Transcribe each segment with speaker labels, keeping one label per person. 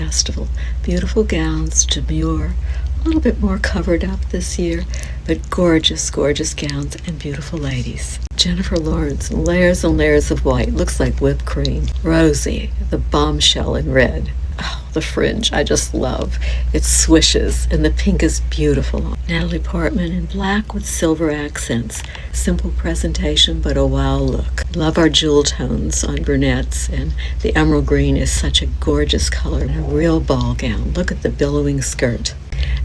Speaker 1: festival. Beautiful gowns, demure, a little bit more covered up this year, but gorgeous, gorgeous gowns and beautiful ladies. Jennifer Lawrence, layers and layers of white, looks like whipped cream. Rosie, the bombshell in red. Oh, the fringe, I just love. It swishes, and the pink is beautiful. Natalie Portman in black with silver accents. Simple presentation, but a wow look. Love our jewel tones on brunettes, and the emerald green is such a gorgeous color. And a real ball gown. Look at the billowing skirt.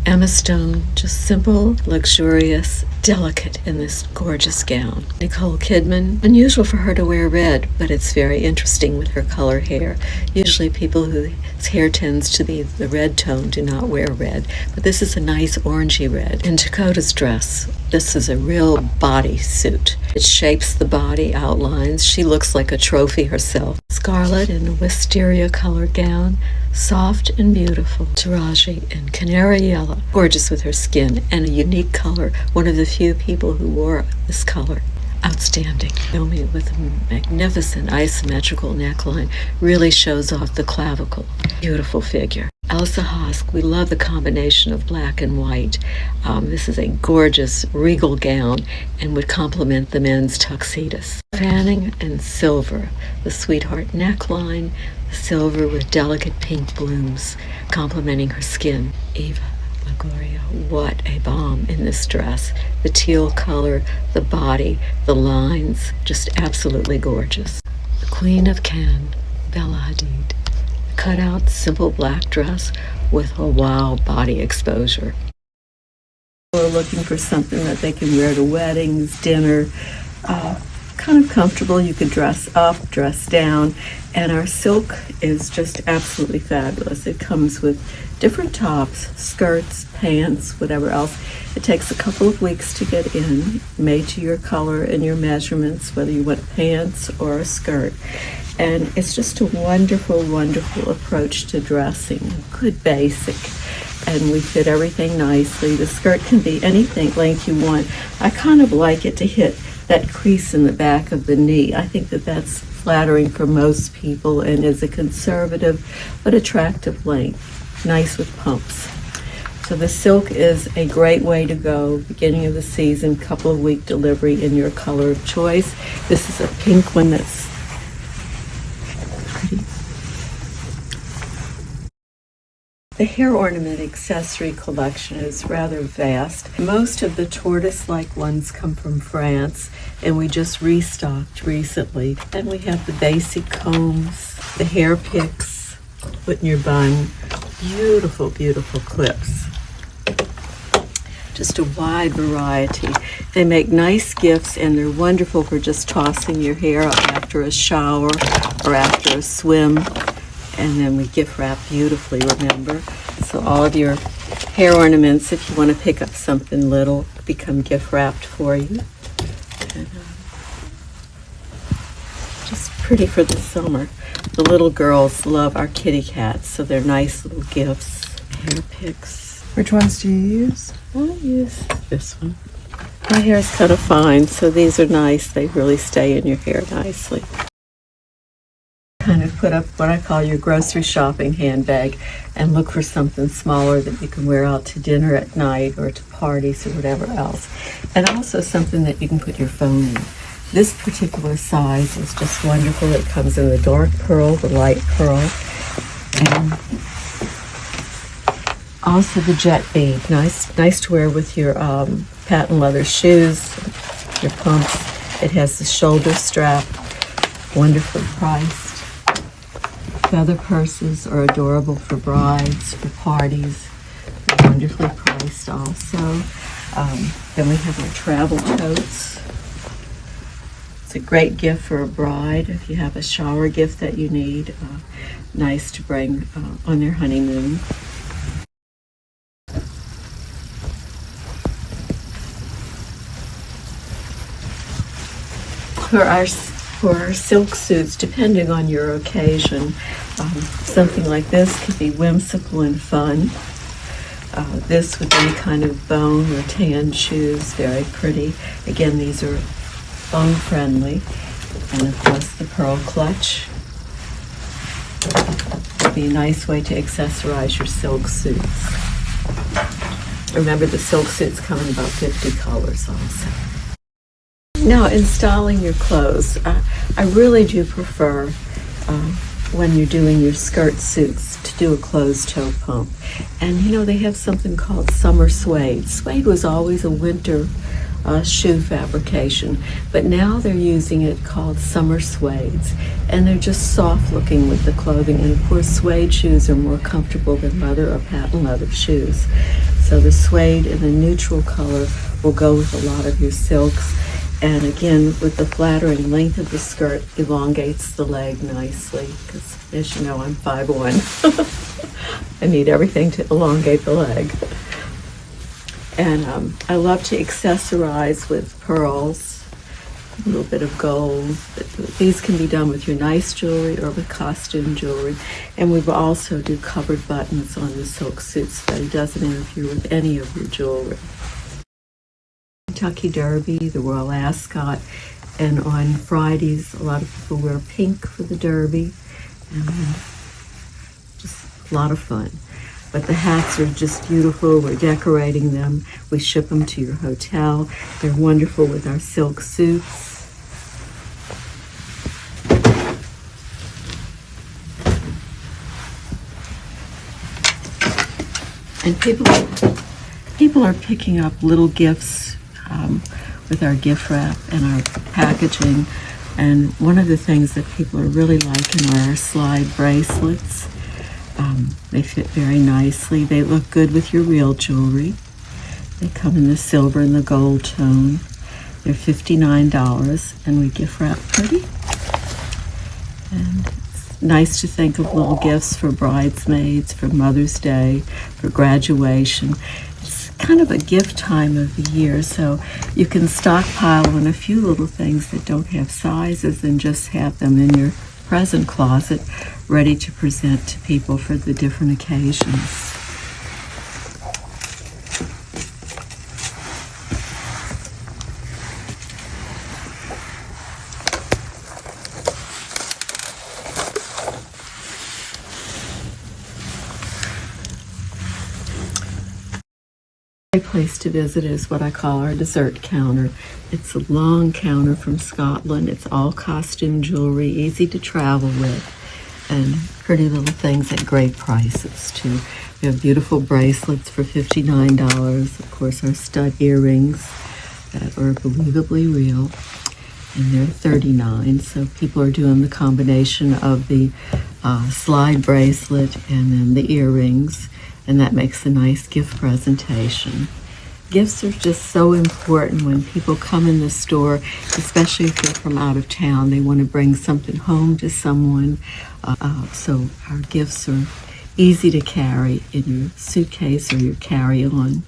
Speaker 1: Emma Stone, just simple, luxurious, delicate in this gorgeous gown. Nicole Kidman, unusual for her to wear red, but it's very interesting with her color hair. Usually people whose hair tends to be the red tone do not wear red, but this is a nice orangey red. In Dakota's dress, this is a real body suit. It shapes the body outlines. She looks like a trophy herself. Scarlet in a wisteria colored gown, soft and beautiful. Taraji in canary yellow, gorgeous with her skin and a unique color. One of the few people who wore this color. Outstanding. Naomi with a magnificent asymmetrical neckline really shows off the clavicle. Beautiful figure. Elsa Hosk, we love the combination of black and white. This is a gorgeous regal gown and would complement the men's tuxedos. Fanning in silver, the sweetheart neckline, silver with delicate pink blooms complementing her skin. Eva Longoria, what a bomb in this dress. The teal color, the body, the lines, just absolutely gorgeous. The Queen of Cannes, Bella Hadid. Cut out, simple black dress with a wow body exposure. We're looking for something that they can wear to weddings, dinner, kind of comfortable. You could dress up, dress down, and our silk is just absolutely fabulous. It comes with different tops, skirts, pants, whatever else. It takes a couple of weeks to get in, made to your color and your measurements, whether you want pants or a skirt. And it's just a wonderful, wonderful approach to dressing. Good basic. And we fit everything nicely. The skirt can be anything length you want. I kind of like it to hit that crease in the back of the knee. I think that that's flattering for most people and is a conservative but attractive length. Nice with pumps. So the silk is a great way to go. Beginning of the season, couple of week delivery in your color of choice. This is a pink one that's pretty. The hair ornament accessory collection is rather vast. Most of the tortoise-like ones come from France, and we just restocked recently. Then we have the basic combs, the hair picks, put in your bun, beautiful, beautiful clips. Just a wide variety. They make nice gifts, and they're wonderful for just tossing your hair up after a shower or after a swim. And then we gift wrap beautifully, remember? So all of your hair ornaments, if you want to pick up something little, become gift wrapped for you. And, just pretty for the summer. The little girls love our kitty cats, so they're nice little gifts. Hair picks.
Speaker 2: Which ones do you use?
Speaker 1: I use this one. My hair is kind of fine, so these are nice. They really stay in your hair nicely. Kind of put up what I call your grocery shopping handbag and look for something smaller that you can wear out to dinner at night or to parties or whatever else. And also something that you can put your phone in. This particular size is just wonderful. It comes in the dark pearl, the light pearl, and also the jet bead. Nice to wear with your patent leather shoes, your pumps. It has the shoulder strap, wonderfully priced. Feather purses are adorable for brides, for parties. They're wonderfully priced also. Then we have our travel totes. It's a great gift for a bride if you have a shower gift that you need. Nice to bring on their honeymoon. For our silk suits, depending on your occasion, something like this could be whimsical and fun. This with any kind of bone or tan shoes, very pretty. Again, these are bone friendly. And of course the pearl clutch. be a nice way to accessorize your silk suits. Remember, the silk suits come in about 50 colors also. Now, in styling your clothes, I really do prefer when you're doing your skirt suits to do a closed toe pump. And you know, they have something called summer suede. Suede was always a winter shoe fabrication, but now they're using it called summer suedes, and they're just soft looking with the clothing. And of course, suede shoes are more comfortable than leather or patent leather shoes. So the suede in a neutral color will go with a lot of your silks. And again, with the flattering length of the skirt, elongates the leg nicely, because as you know, I'm 5'1". I need everything to elongate the leg. And I love to accessorize with pearls, a little bit of gold. These can be done with your nice jewelry or with costume jewelry. And we will also do covered buttons on the silk suits so that it doesn't interfere with any of your jewelry. Kentucky Derby, the Royal Ascot, and on Fridays a lot of people wear pink for the Derby, and just a lot of fun. But the hats are just beautiful. We're decorating them. We ship them to your hotel. They're wonderful with our silk suits. And people are picking up little gifts with our gift wrap and our packaging. And one of the things that people are really liking are our slide bracelets. They fit very nicely. They look good with your real jewelry. They come in the silver and the gold tone. They're $59, and we gift wrap pretty. And it's nice to think of little gifts for bridesmaids, for Mother's Day, for graduation. It's kind of a gift time of the year, so you can stockpile on a few little things that don't have sizes and just have them in your present closet, ready to present to people for the different occasions. A place to visit is what I call our dessert counter. It's a long counter from Scotland. It's all costume jewelry, easy to travel with, and pretty little things at great prices too. We have beautiful bracelets for $59. Of course, our stud earrings that are believably real, and they're $39. So people are doing the combination of the slide bracelet and then the earrings, and that makes a nice gift presentation. Gifts are just so important when people come in the store, especially if they're from out of town. They want to bring something home to someone. So our gifts are easy to carry in your suitcase or your carry-on.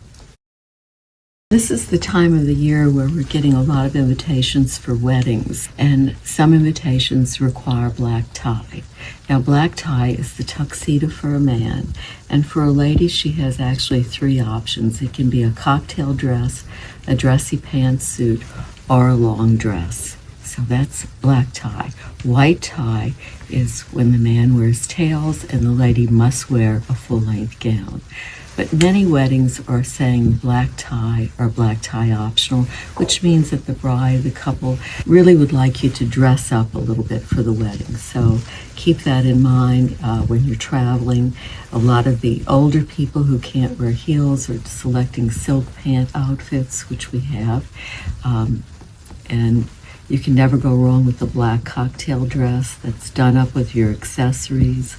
Speaker 1: This is the time of the year where we're getting a lot of invitations for weddings, and some invitations require black tie. Now, black tie is the tuxedo for a man, and for a lady, she has actually 3 options. It can be a cocktail dress, a dressy pantsuit, or a long dress. So that's black tie. White tie is when the man wears tails and the lady must wear a full-length gown. But many weddings are saying black tie or black tie optional, which means that the bride, the couple, really would like you to dress up a little bit for the wedding. So keep that in mind when you're traveling. A lot of the older people who can't wear heels are selecting silk pant outfits, which we have. And you can never go wrong with the black cocktail dress that's done up with your accessories.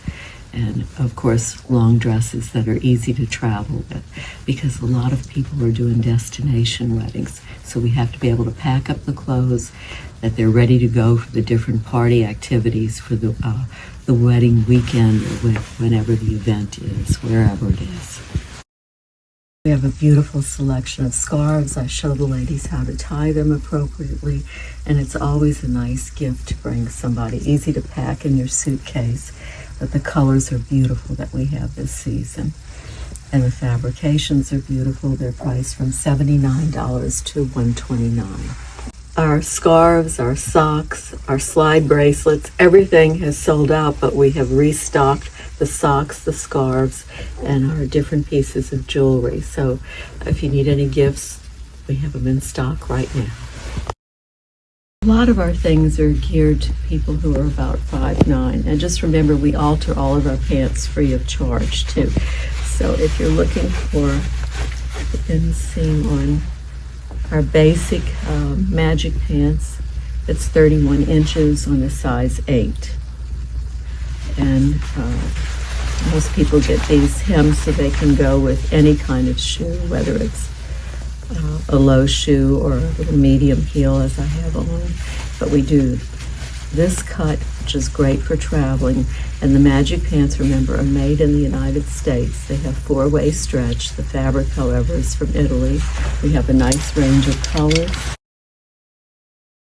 Speaker 1: And of course, long dresses that are easy to travel with, because a lot of people are doing destination weddings. So we have to be able to pack up the clothes that they're ready to go for the different party activities for the wedding weekend or whenever the event is, wherever it is. We have a beautiful selection of scarves. I show the ladies how to tie them appropriately, and it's always a nice gift to bring somebody. Easy to pack in your suitcase. But the colors are beautiful that we have this season. And the fabrications are beautiful. They're priced from $79 to $129. Our scarves, our socks, our slide bracelets, everything has sold out, but we have restocked the socks, the scarves, and our different pieces of jewelry. So if you need any gifts, we have them in stock right now. A lot of our things are geared to people who are about 5'9", and just remember we alter all of our pants free of charge too. So if you're looking for the inseam on our basic magic pants, it's 31 inches on a size 8. And most people get these hems so they can go with any kind of shoe, whether it's a low shoe or a little medium heel as I have on. But we do this cut, which is great for traveling. And the magic pants, remember, are made in the United States. They have 4-way stretch. The fabric, however, is from Italy. We have a nice range of colors.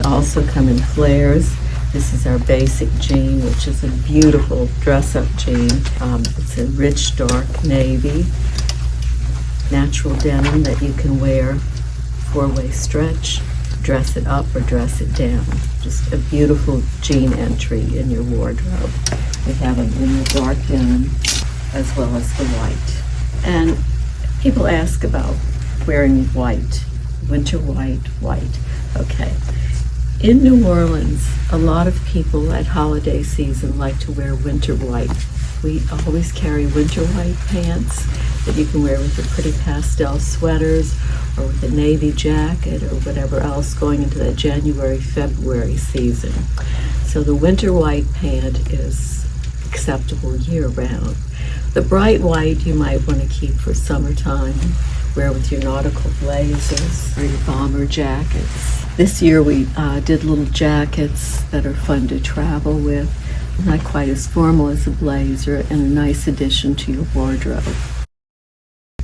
Speaker 1: They also come in flares. This is our basic jean, which is a beautiful dress-up jean. It's a rich, dark navy, natural denim that you can wear, 4-way stretch, dress it up or dress it down. Just a beautiful jean entry in your wardrobe. We have them in the dark denim as well as the white. And people ask about wearing white, winter white. Okay. In New Orleans, a lot of people at holiday season like to wear winter white. We always carry winter white pants that you can wear with the pretty pastel sweaters or with a navy jacket or whatever else going into the January, February season. So the winter white pant is acceptable year-round. The bright white you might want to keep for summertime. Wear with your nautical blazers or your bomber jackets. This year we did little jackets that are fun to travel with. Not quite as formal as a blazer, and a nice addition to your wardrobe.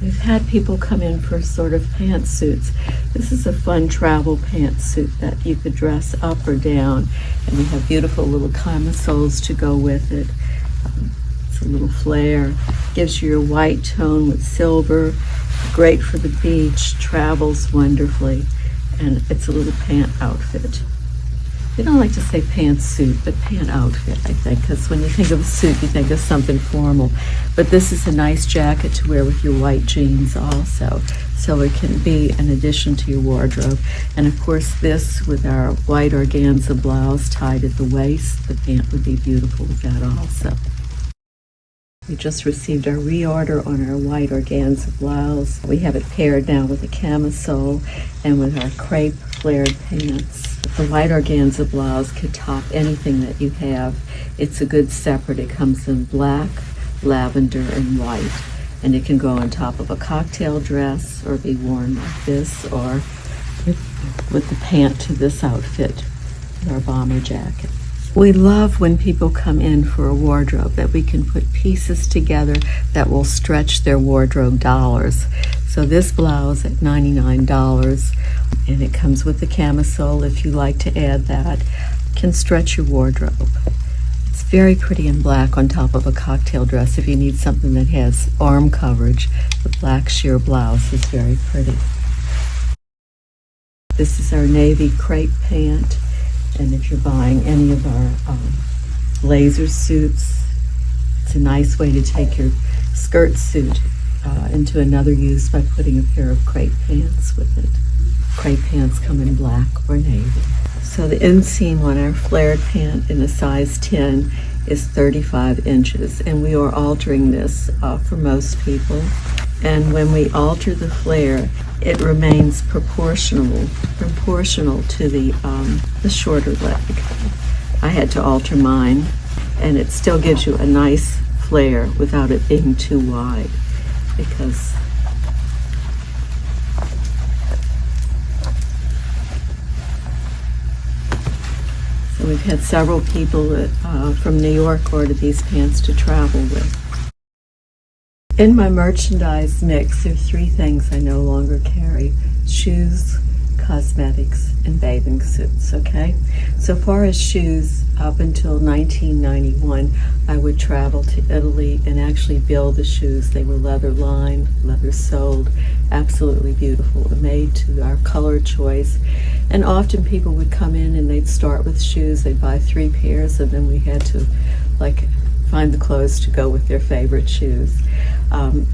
Speaker 1: We've had people come in for sort of pantsuits. This is a fun travel pantsuit that you could dress up or down, and we have beautiful little camisoles to go with it. It's a little flare. Gives you your white tone with silver. Great for the beach, travels wonderfully, and it's a little pant outfit. We don't like to say pantsuit, but pant outfit, I think, because when you think of a suit, you think of something formal. But this is a nice jacket to wear with your white jeans also, so it can be an addition to your wardrobe. And of course, this with our white organza blouse tied at the waist, the pant would be beautiful with that also. We just received our reorder on our white organza blouse. We have it paired now with a camisole and with our crepe flared pants. The white organza blouse could top anything that you have. It's a good separate. It comes in black, lavender, and white. And it can go on top of a cocktail dress or be worn like this or with the pant to this outfit, our bomber jacket. We love when people come in for a wardrobe that we can put pieces together that will stretch their wardrobe dollars. So this blouse at $99, and it comes with the camisole if you like to add that, can stretch your wardrobe. It's very pretty in black on top of a cocktail dress. If you need something that has arm coverage, the black sheer blouse is very pretty. This is our navy crepe pant. And if you're buying any of our blazer suits, it's a nice way to take your skirt suit into another use by putting a pair of crepe pants with it. Crepe pants come in black or navy. So the inseam on our flared pant in a size 10 is 35 inches, and we are altering this for most people. And when we alter the flare, it remains proportional to the shorter leg. I had to alter mine, and it still gives you a nice flare without it being too wide, because so we've had several people that, from New York order these pants to travel with. In my merchandise mix, there are 3 things I no longer carry: shoes, cosmetics, and bathing suits, okay? So far as shoes, up until 1991, I would travel to Italy and actually build the shoes. They were leather lined, leather soled, absolutely beautiful, made to our color choice. And often people would come in and they'd start with shoes. They'd buy 3 pairs, and then we had to find the clothes to go with their favorite shoes.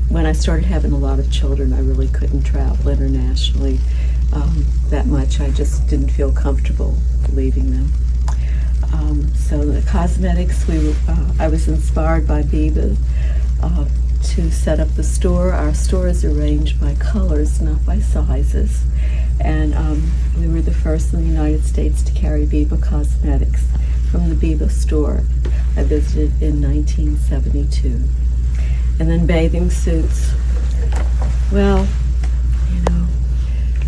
Speaker 1: When I started having a lot of children, I really couldn't travel internationally that much. I just didn't feel comfortable leaving them. So the cosmetics, I was inspired by Biba to set up the store. Our store is arranged by colors, not by sizes. And we were the first in the United States to carry Biba cosmetics from the Biba store. I visited in 1972. And then bathing suits. Well,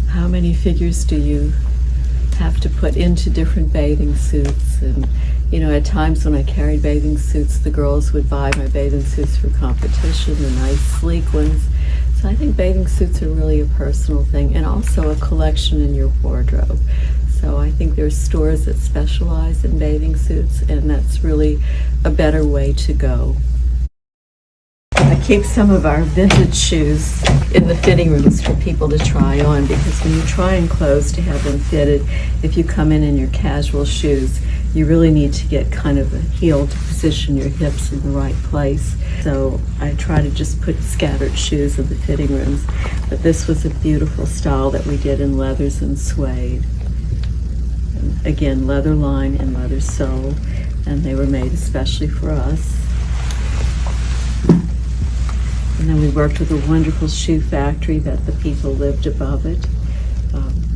Speaker 1: how many figures do you have to put into different bathing suits? And at times when I carried bathing suits, the girls would buy my bathing suits for competition, the nice sleek ones. So I think bathing suits are really a personal thing, and also a collection in your wardrobe. So I think there's stores that specialize in bathing suits, and that's really a better way to go. I keep some of our vintage shoes in the fitting rooms for people to try on, because when you're trying clothes to have them fitted, if you come in your casual shoes, you really need to get kind of a heel to position your hips in the right place. So I try to just put scattered shoes in the fitting rooms. But this was a beautiful style that we did in leathers and suede. And again, leather line and leather sole, and they were made especially for us. And then we worked with a wonderful shoe factory that the people lived above it.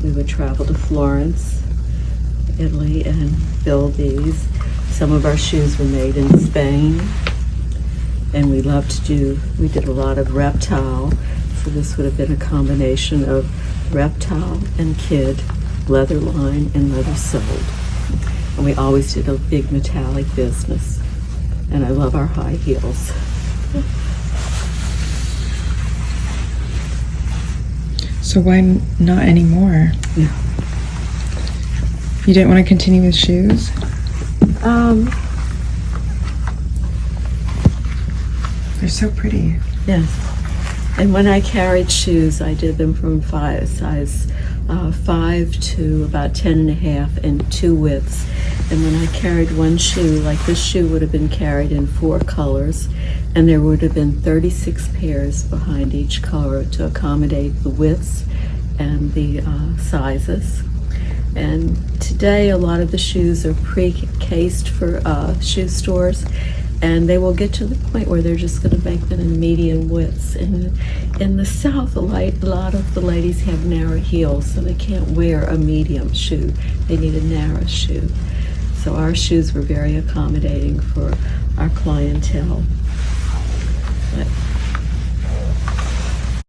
Speaker 1: We would travel to Florence, Italy, and build these. Some of our shoes were made in Spain. And we did a lot of reptile. So this would have been a combination of reptile and kid, leather line and leather soled. And we always did a big metallic business. And I love our high heels.
Speaker 2: So why not anymore?
Speaker 1: No.
Speaker 2: You didn't want to continue with shoes? They're so pretty.
Speaker 1: Yes. And when I carried shoes, I did them from size 5 to about 10.5 and 2 widths. And when I carried one shoe, like this shoe would have been carried in 4 colors, and there would have been 36 pairs behind each color to accommodate the widths and the sizes. And today a lot of the shoes are pre-cased for shoe stores, and they will get to the point where they're just going to make them in medium widths. And in the South, a lot of the ladies have narrow heels, so they can't wear a medium shoe. They need a narrow shoe. So our shoes were very accommodating for our clientele. But as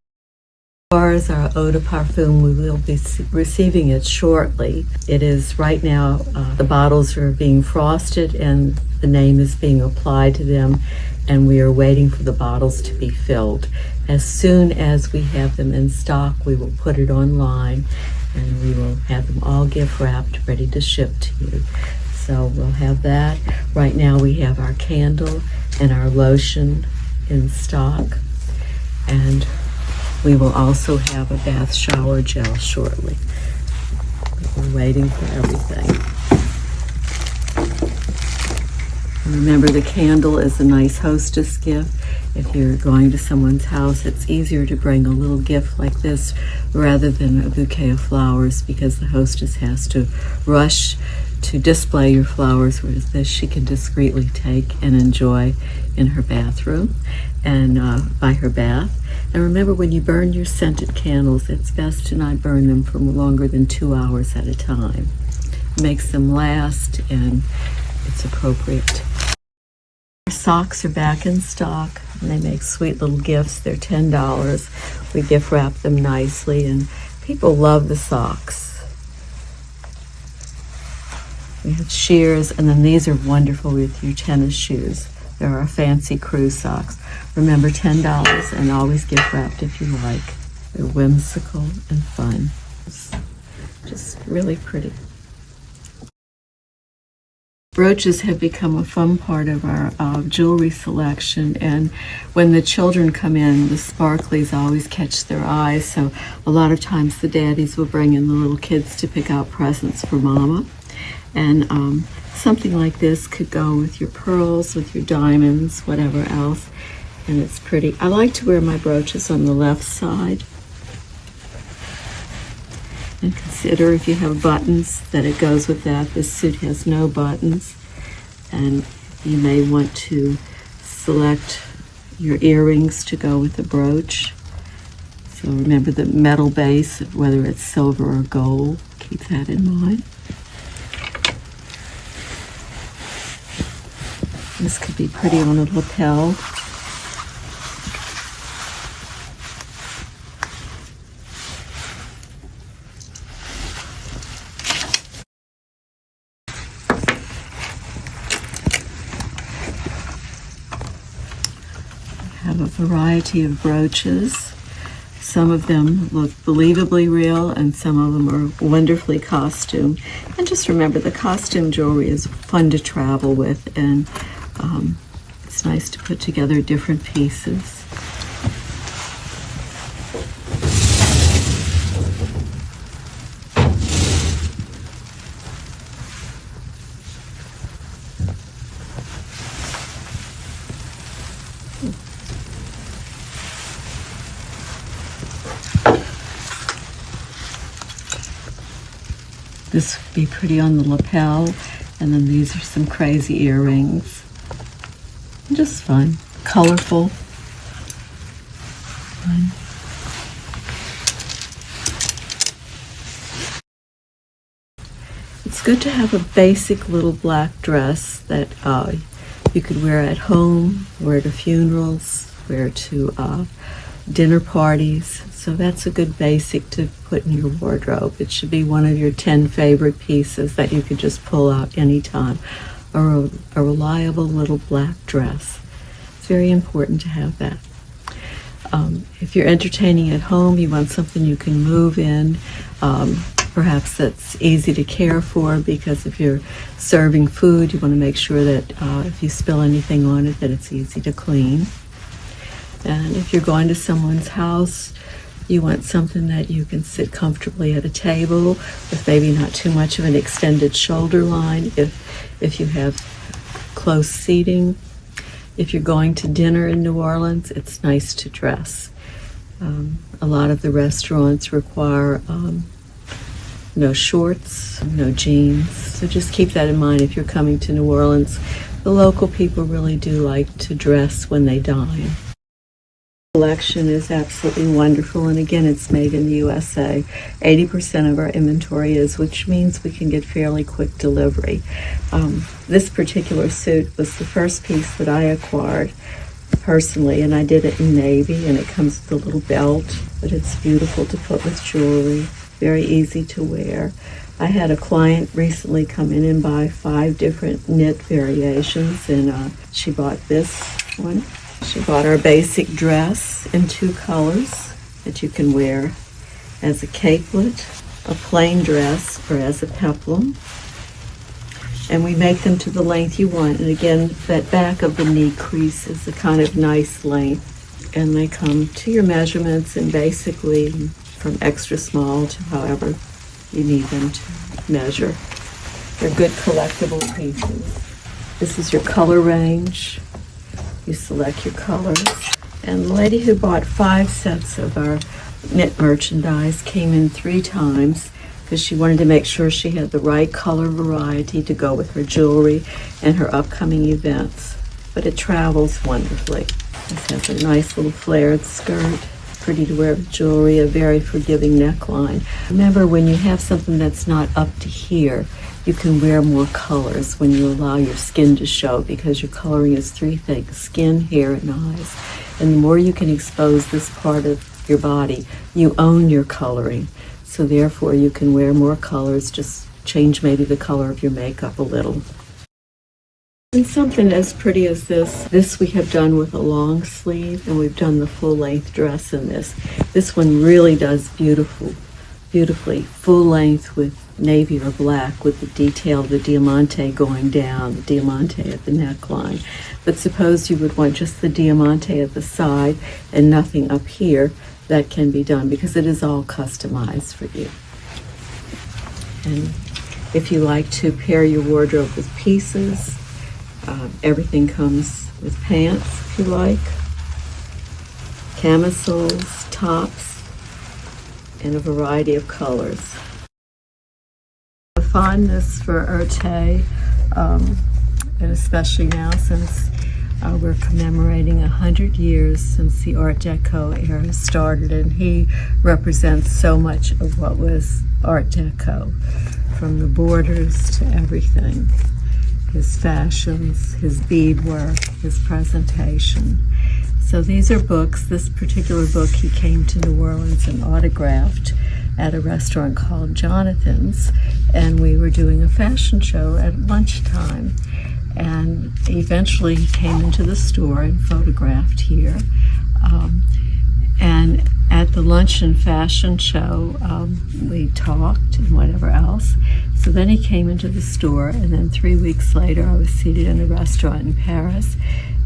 Speaker 1: far as our eau de parfum, we will be receiving it shortly. It is right now, the bottles are being frosted and the name is being applied to them, and we are waiting for the bottles to be filled. As soon as we have them in stock, we will put it online, and we will have them all gift wrapped, ready to ship to you. So we'll have that. Right now we have our candle and our lotion in stock, and we will also have a bath shower gel shortly. But we're waiting for everything. Remember, the candle is a nice hostess gift. If you're going to someone's house, it's easier to bring a little gift like this rather than a bouquet of flowers, because the hostess has to rush to display your flowers, whereas this she can discreetly take and enjoy in her bathroom and by her bath. And remember, when you burn your scented candles, it's best to not burn them for longer than 2 hours at a time. It makes them last, and it's appropriate. Our socks are back in stock, and they make sweet little gifts. They're $10. We gift wrap them nicely, and people love the socks. We have sheers, and then these are wonderful with your tennis shoes. They're our fancy crew socks. Remember, $10, and always gift wrapped if you like. They're whimsical and fun. Just really pretty. Brooches have become a fun part of our jewelry selection, and when the children come in, the sparklies always catch their eyes, so a lot of times the daddies will bring in the little kids to pick out presents for mama. And something like this could go with your pearls, with your diamonds, whatever else, and it's pretty. I like to wear my brooches on the left side. And consider if you have buttons that it goes with that. This suit has no buttons, and you may want to select your earrings to go with the brooch. So remember the metal base, whether it's silver or gold, keep that in mind. This could be pretty on a lapel. Have a variety of brooches. Some of them look believably real and some of them are wonderfully costumed. And just remember, the costume jewelry is fun to travel with, and it's nice to put together different pieces. This would be pretty on the lapel, and then these are some crazy earrings. Just fun, colorful. Fun. It's good to have a basic little black dress that you could wear at home, wear to funerals, wear to dinner parties. So that's a good basic to put in your wardrobe. It should be one of your 10 favorite pieces that you could just pull out anytime. A reliable little black dress. It's very important to have that. If you're entertaining at home, you want something you can move in. Perhaps that's easy to care for, because if you're serving food, you want to make sure that if you spill anything on it, that it's easy to clean. And if you're going to someone's house, you want something that you can sit comfortably at a table with maybe not too much of an extended shoulder line if you have close seating. If you're going to dinner in New Orleans, it's nice to dress. A lot of the restaurants require no shorts, no jeans. So just keep that in mind if you're coming to New Orleans. The local people really do like to dress when they dine. The collection is absolutely wonderful, and again, it's made in the USA. 80% of our inventory is, which means we can get fairly quick delivery. This particular suit was the first piece that I acquired personally, and I did it in navy, and it comes with a little belt, but it's beautiful to put with jewelry, very easy to wear. I had a client recently come in and buy 5 different knit variations, and she bought this one. She bought our basic dress in 2 colors that you can wear as a capelet, a plain dress, or as a peplum. And we make them to the length you want. And again, that back of the knee crease is a kind of nice length. And they come to your measurements, and basically from extra small to however you need them to measure. They're good collectible pieces. This is your color range. You select your colors. And the lady who bought 5 sets of our knit merchandise came in 3 times because she wanted to make sure she had the right color variety to go with her jewelry and her upcoming events. But it travels wonderfully. This has a nice little flared skirt, pretty to wear with jewelry, a very forgiving neckline. Remember, when you have something that's not up to here, you can wear more colors when you allow your skin to show, because your coloring is 3 things: skin, hair, and eyes. And the more you can expose this part of your body, you own your coloring. So therefore you can wear more colors, just change maybe the color of your makeup a little. And something as pretty as this we have done with a long sleeve, and we've done the full length dress in this. This one really does beautiful beautifully, full length with navy or black with the detail of the diamante going down, the diamante at the neckline. But suppose you would want just the diamante at the side and nothing up here, that can be done because it is all customized for you. And if you like to pair your wardrobe with pieces, everything comes with pants if you like, camisoles, tops, in a variety of colors. A fondness for Erte, and especially now since we're commemorating 100 years since the Art Deco era started, and he represents so much of what was Art Deco, from the borders to everything. His fashions, his beadwork, his presentation. So these are books. This particular book he came to New Orleans and autographed at a restaurant called Jonathan's, and we were doing a fashion show at lunchtime. And eventually he came into the store and photographed here. And at the luncheon fashion show, we talked and whatever else. So then he came into the store, and then 3 weeks later I was seated in a restaurant in Paris,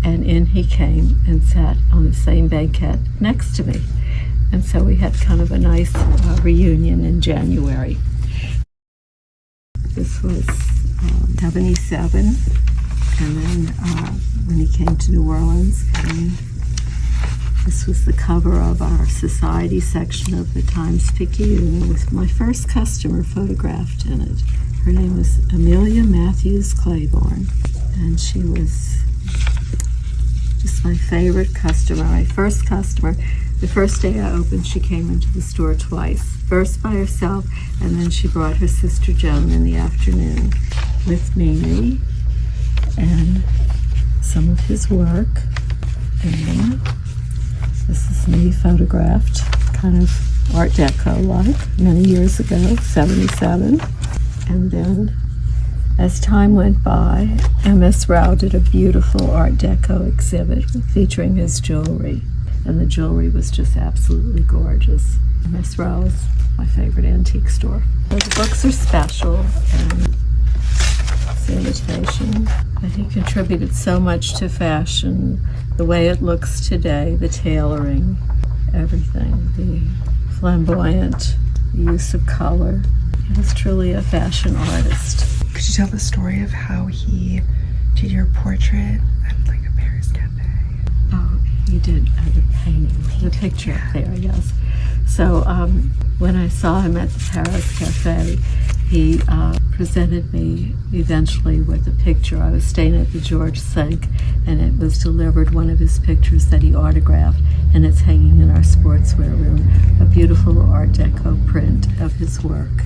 Speaker 1: and in he came and sat on the same banquette next to me. And so we had kind of a nice reunion in January. This was 77, and then when he came to New Orleans, and this was the cover of our society section of the Times-Picayune with my first customer photographed in it. Her name was Amelia Matthews Claiborne, and she was just my favorite customer, my first customer. The first day I opened, she came into the store twice, first by herself, and then she brought her sister Joan in the afternoon with Mimi and some of his work. And then this is me photographed, kind of Art Deco-like, many years ago, 77. And then as time went by, M.S. Rao did a beautiful Art Deco exhibit featuring his jewelry. And the jewelry was just absolutely gorgeous. M.S. Rao is my favorite antique store. So the books are special, and it's the invitation. And he contributed so much to fashion, the way it looks today, the tailoring, everything, the flamboyant use of color. He was truly a fashion artist.
Speaker 2: Could you tell the story of how he did your portrait at like a Paris cafe?
Speaker 1: Oh, he did the painting, the picture up there, yes. So when I saw him at the Paris Cafe, he presented me eventually with a picture. I was staying at the George Cinq, and it was delivered, one of his pictures that he autographed, and it's hanging in our sportswear room, a beautiful Art Deco print of his work,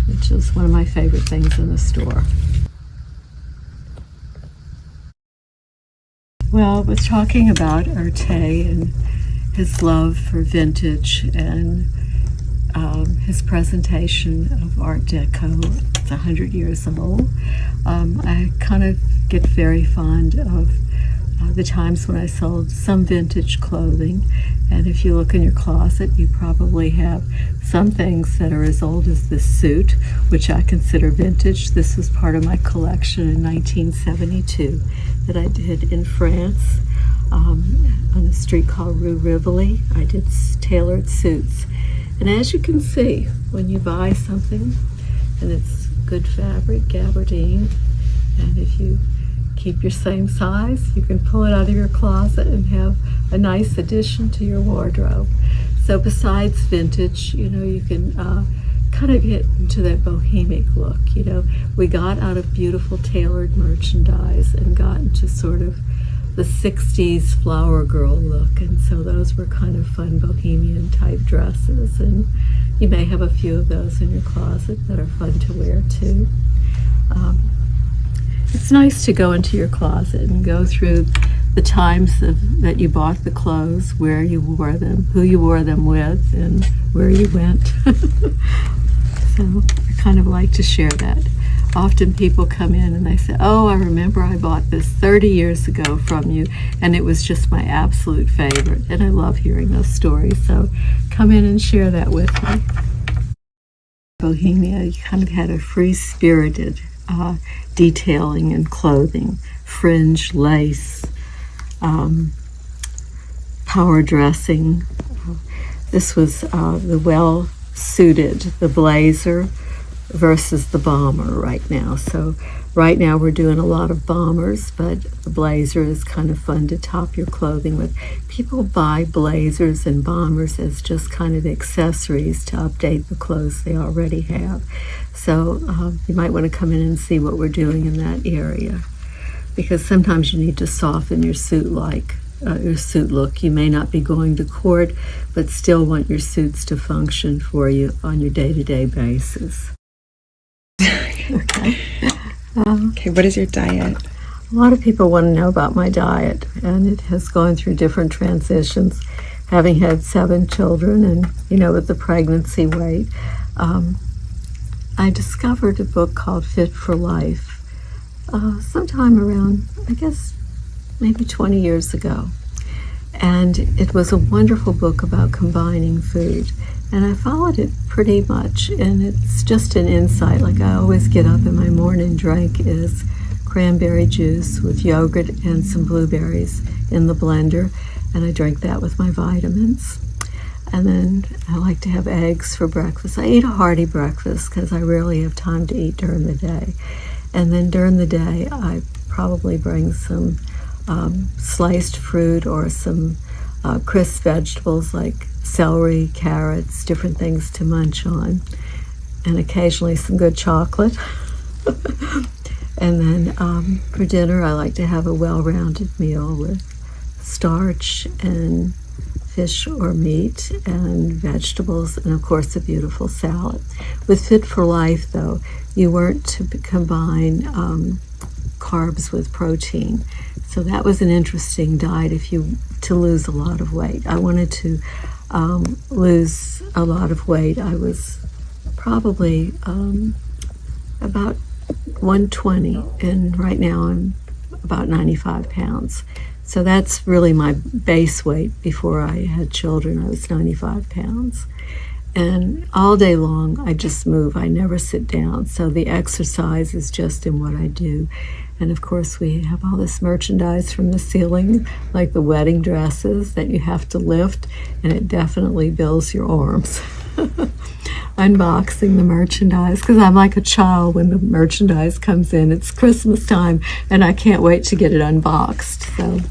Speaker 1: which is one of my favorite things in the store. Well, we're talking about Erte and his love for vintage and his presentation of Art Deco. It's 100 years old. I kind of get very fond of the times when I sold some vintage clothing, and if you look in your closet, you probably have some things that are as old as this suit, which I consider vintage. This was part of my collection in 1972 that I did in France on a street called Rue Rivoli. I did tailored suits. And as you can see, when you buy something and it's good fabric, gabardine, and if you keep your same size, you can pull it out of your closet and have a nice addition to your wardrobe. So besides vintage, you know, you can kind of get into that bohemic look. You know, we got out of beautiful tailored merchandise and got into sort of the 60s flower girl look, and so those were kind of fun bohemian type dresses, and you may have a few of those in your closet that are fun to wear too. It's nice to go into your closet and go through the times that you bought the clothes, where you wore them, who you wore them with, and where you went. So I kind of like to share that. Often people come in and they say, oh, I remember I bought this 30 years ago from you, and it was just my absolute favorite. And I love hearing those stories. So come in and share that with me. Bohemia, you kind of had a free-spirited detailing and clothing, fringe, lace, power dressing. This was the well-suited, the blazer versus the bomber right now. So right now we're doing a lot of bombers, but the blazer is kind of fun to top your clothing with. People buy blazers and bombers as just kind of accessories to update the clothes they already have. So you might want to come in and see what we're doing in that area, because sometimes you need to soften your suit your suit look. You may not be going to court, but still want your suits to function for you on your day-to-day basis. Okay.
Speaker 2: Okay, what is your diet?
Speaker 1: A lot of people want to know about my diet, and it has gone through different transitions. Having had 7 children and, with the pregnancy weight, I discovered a book called Fit for Life sometime around, I guess, maybe 20 years ago. And it was a wonderful book about combining food. And I followed it pretty much, and it's just an insight. Like I always get up and my morning drink is cranberry juice with yogurt and some blueberries in the blender, and I drink that with my vitamins. And then I like to have eggs for breakfast. I eat a hearty breakfast because I rarely have time to eat during the day. And then during the day, I probably bring some sliced fruit or some crisp vegetables like celery, carrots, different things to munch on, and occasionally some good chocolate. And then for dinner, I like to have a well-rounded meal with starch and fish or meat and vegetables, and of course a beautiful salad. With Fit for Life, though, you weren't to combine carbs with protein. So that was an interesting diet to lose a lot of weight. I wanted to lose a lot of weight. I was probably about 120, and right now I'm about 95 pounds. So that's really my base weight. Before I had children, I was 95 pounds. And all day long, I just move. I never sit down. So the exercise is just in what I do. And of course, we have all this merchandise from the ceiling, like the wedding dresses that you have to lift, and it definitely builds your arms. Unboxing the merchandise, because I'm like a child when the merchandise comes in. It's Christmas time, and I can't wait to get it unboxed. So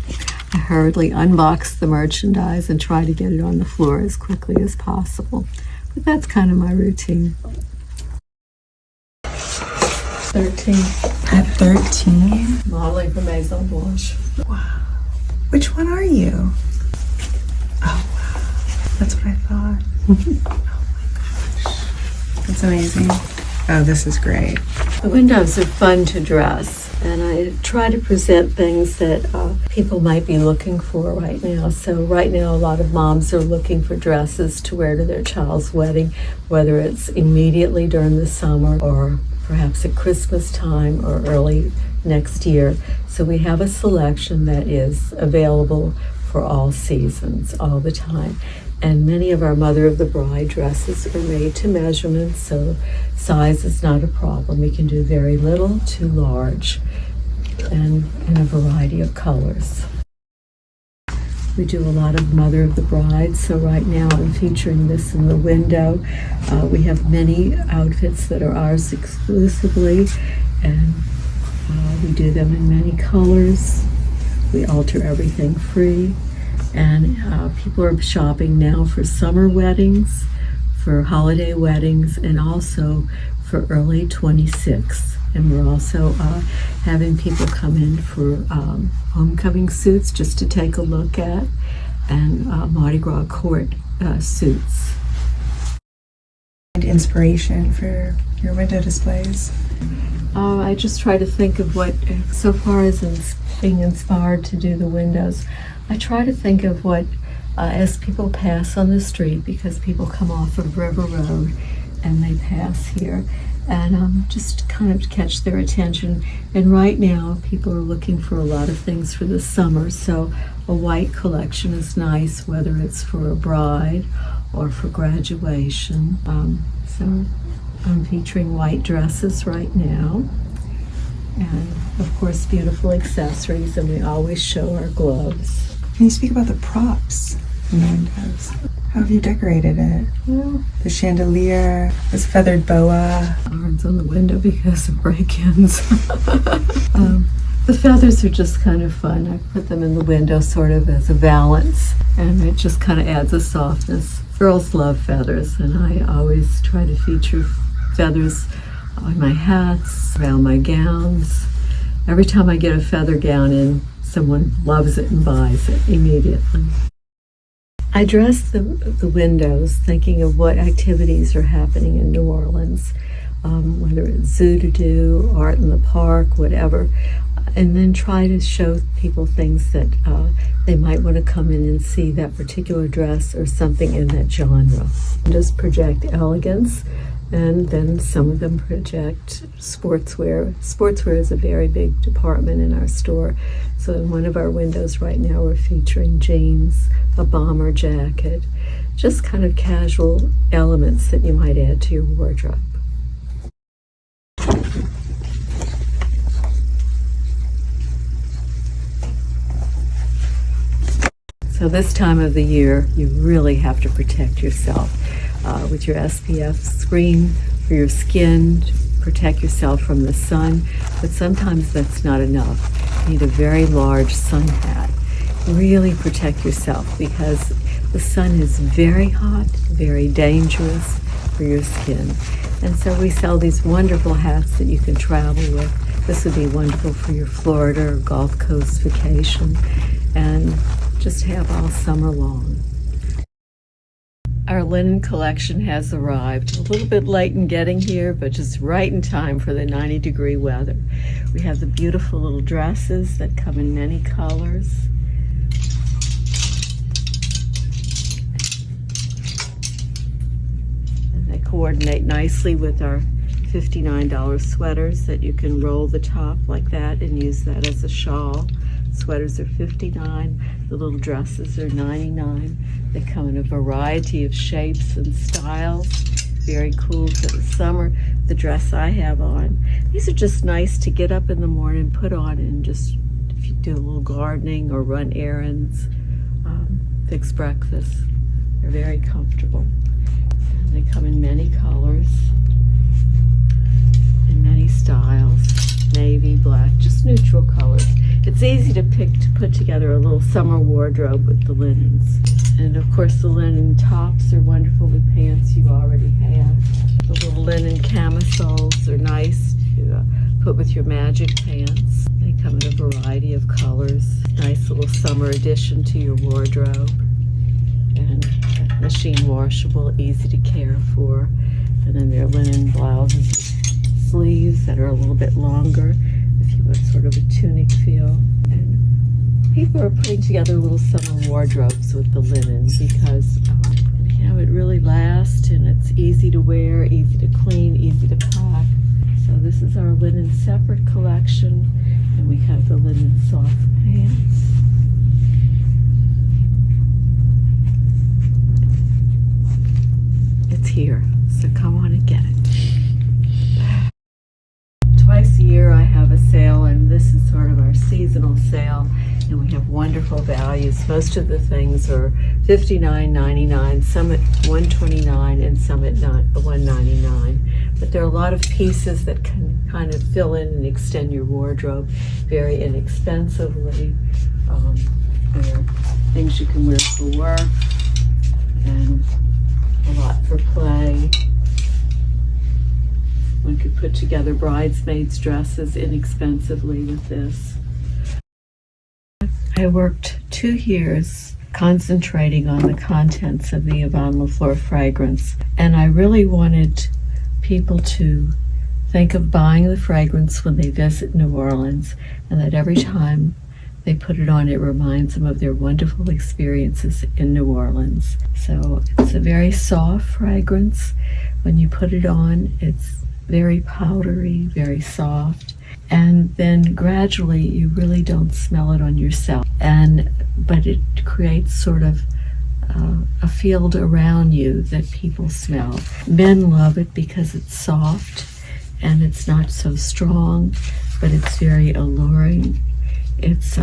Speaker 1: I hurriedly unbox the merchandise and try to get it on the floor as quickly as possible. But that's kind of my routine. 13.
Speaker 2: At 13?
Speaker 1: Modeling for Maison Blanche.
Speaker 2: Wow. Which one are you? Oh, wow. That's what I thought. Oh my gosh. That's amazing. Oh, this is great.
Speaker 1: The windows are fun to dress, and I try to present things that people might be looking for right now. So right now, a lot of moms are looking for dresses to wear to their child's wedding, whether it's immediately during the summer or perhaps at Christmas time or early next year. So we have a selection that is available for all seasons, all the time. And many of our Mother of the Bride dresses are made to measurements, so size is not a problem. We can do very little to large, and in a variety of colors. We do a lot of Mother of the Bride, so right now I'm featuring this in the window. We have many outfits that are ours exclusively, and we do them in many colors. We alter everything free, and people are shopping now for summer weddings, for holiday weddings, and also for early 26. And we're also having people come in for homecoming suits just to take a look at, and Mardi Gras court suits.
Speaker 2: And inspiration for your window displays?
Speaker 1: I just try to think of what, so far as being inspired to do the windows, I try to think of what, as people pass on the street, because people come off of River Road and they pass here, and just kind of catch their attention. And right now, people are looking for a lot of things for the summer, so a white collection is nice, whether it's for a bride or for graduation. So I'm featuring white dresses right now, and of course beautiful accessories, and we always show our gloves.
Speaker 2: Can you speak about the props in the windows? How have you decorated it?
Speaker 1: Well,
Speaker 2: The chandelier, this feathered boa.
Speaker 1: arms on the window because of break-ins. The feathers are just kind of fun. I put them in the window sort of as a valance, and it just kind of adds a softness. Girls love feathers, and I always try to feature feathers on my hats, around my gowns. Every time I get a feather gown in, someone loves it and buys it immediately. I dress the windows thinking of what activities are happening in New Orleans, whether it's zoo to do, art in the park, whatever, and then try to show people things that they might want to come in and see that particular dress or something in that genre. Just project elegance, and then some of them project sportswear. Sportswear is a very big department in our store. So in one of our windows right now, we're featuring jeans, a bomber jacket, just kind of casual elements that you might add to your wardrobe. So this time of the year, you really have to protect yourself with your SPF screen for your skin, to protect yourself from the sun, but sometimes that's not enough. You need a very large sun hat. Really protect yourself because the sun is very hot, very dangerous for your skin. And so we sell these wonderful hats that you can travel with. This would be wonderful for your Florida or Gulf Coast vacation, and just have all summer long. Our linen collection has arrived. A little bit late in getting here, but just right in time for the 90-degree weather. We have the beautiful little dresses that come in many colors. And they coordinate nicely with our $59 sweaters that you can roll the top like that and use that as a shawl. Sweaters are $59. The little dresses are $99. They come in a variety of shapes and styles. Very cool for the summer. The dress I have on, these are just nice to get up in the morning, put on, and just if you do a little gardening or run errands, fix breakfast. They're very comfortable. And they come in many colors, in many styles. Navy, black, just neutral colors. It's easy to put together a little summer wardrobe with the linens. And of course the linen tops are wonderful with pants you already have. The little linen camisoles are nice to put with your magic pants. They come in a variety of colors. Nice little summer addition to your wardrobe. And machine washable, easy to care for. And then there are linen blouses with sleeves that are a little bit longer if you want sort of a tunic feel. And people are putting together little summer wardrobes with the linen because it really lasts and it's easy to wear, easy to clean, easy to pack. So this is our linen separate collection, and we have the linen soft pants. It's here, so come on and get it. Twice a year I have a sale, and this is sort of our seasonal sale, and we have wonderful values. Most of the things are $59.99, some at $129, and some at $199. But there are a lot of pieces that can kind of fill in and extend your wardrobe very inexpensively. There are things you can wear for work, and a lot for play. One could put together bridesmaids' dresses inexpensively with this. I worked 2 years concentrating on the contents of the Avon Laflur fragrance, and I really wanted people to think of buying the fragrance when they visit New Orleans, and that every time they put it on, it reminds them of their wonderful experiences in New Orleans. So it's a very soft fragrance. When you put it on, it's very powdery, very soft, and then gradually you really don't smell it on yourself. But it creates sort of a feeling field around you that people smell. Men love it because it's soft and it's not so strong, but it's very alluring. It's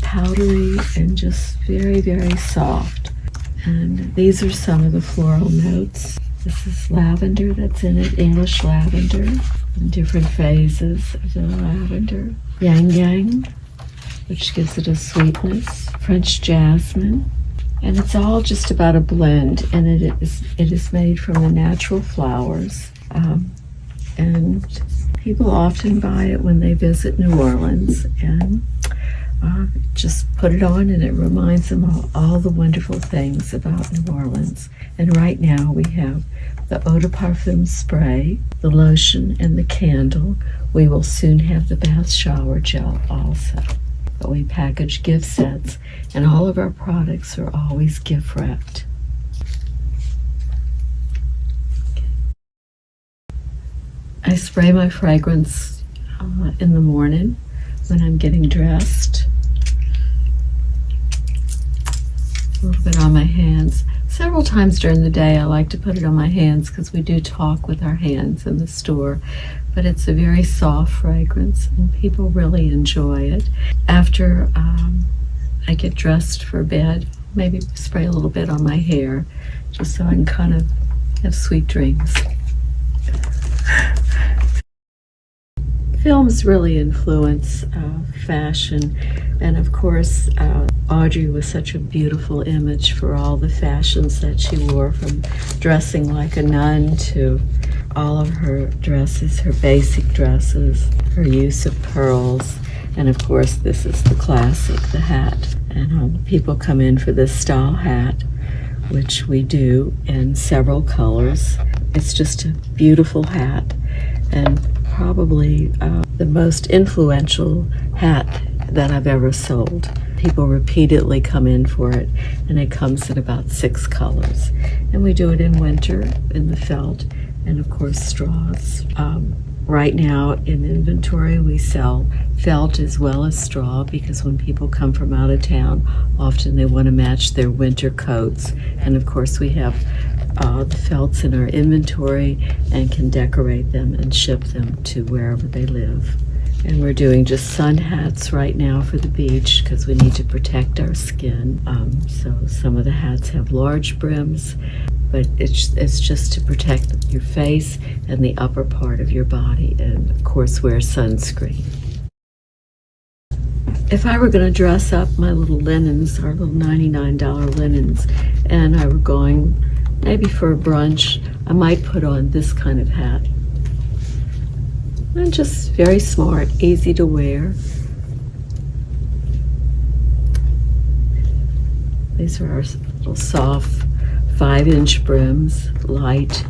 Speaker 1: powdery and just very, very soft. And these are some of the floral notes. This is lavender that's in it, English lavender, in different phases of the lavender. Yang Yang, which gives it a sweetness. French jasmine. And it's all just about a blend, and it is made from the natural flowers. And people often buy it when they visit New Orleans and just put it on, and it reminds them of all the wonderful things about New Orleans. And right now we have the eau de parfum spray, the lotion, and the candle. We will soon have the bath shower gel also. But we package gift sets, and all of our products are always gift wrapped. I spray my fragrance in the morning when I'm getting dressed. A little bit on my hands. Several times during the day I like to put it on my hands because we do talk with our hands in the store. But it's a very soft fragrance and people really enjoy it. After I get dressed for bed, maybe spray a little bit on my hair just so I can kind of have sweet dreams. Films really influence fashion, and of course Audrey was such a beautiful image for all the fashions that she wore, from dressing like a nun to all of her dresses, her basic dresses, her use of pearls, and of course this is the classic, the hat. And people come in for this style hat, which we do in several colors. It's just a beautiful hat, and probably the most influential hat that I've ever sold. People repeatedly come in for it, and it comes in about 6 colors. And we do it in winter in the felt, and of course straws. Right now in inventory we sell felt as well as straw, because when people come from out of town, often they want to match their winter coats. And of course we have the felts in our inventory and can decorate them and ship them to wherever they live. And we're doing just sun hats right now for the beach because we need to protect our skin. So some of the hats have large brims, but it's just to protect your face and the upper part of your body, and of course wear sunscreen. If I were going to dress up my little linens, our little $99 linens, and I were going maybe for a brunch, I might put on this kind of hat. And just very smart, easy to wear. These are our little soft 5-inch brims, light.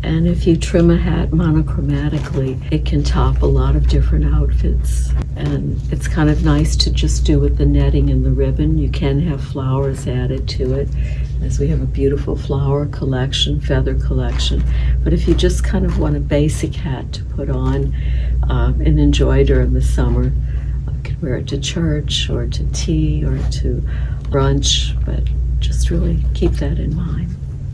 Speaker 1: And if you trim a hat monochromatically, it can top a lot of different outfits. And it's kind of nice to just do with the netting and the ribbon. You can have flowers added to it, as we have a beautiful flower collection, feather collection. But if you just kind of want a basic hat to put on and enjoy during the summer, you could wear it to church or to tea or to brunch, but just really keep that in mind.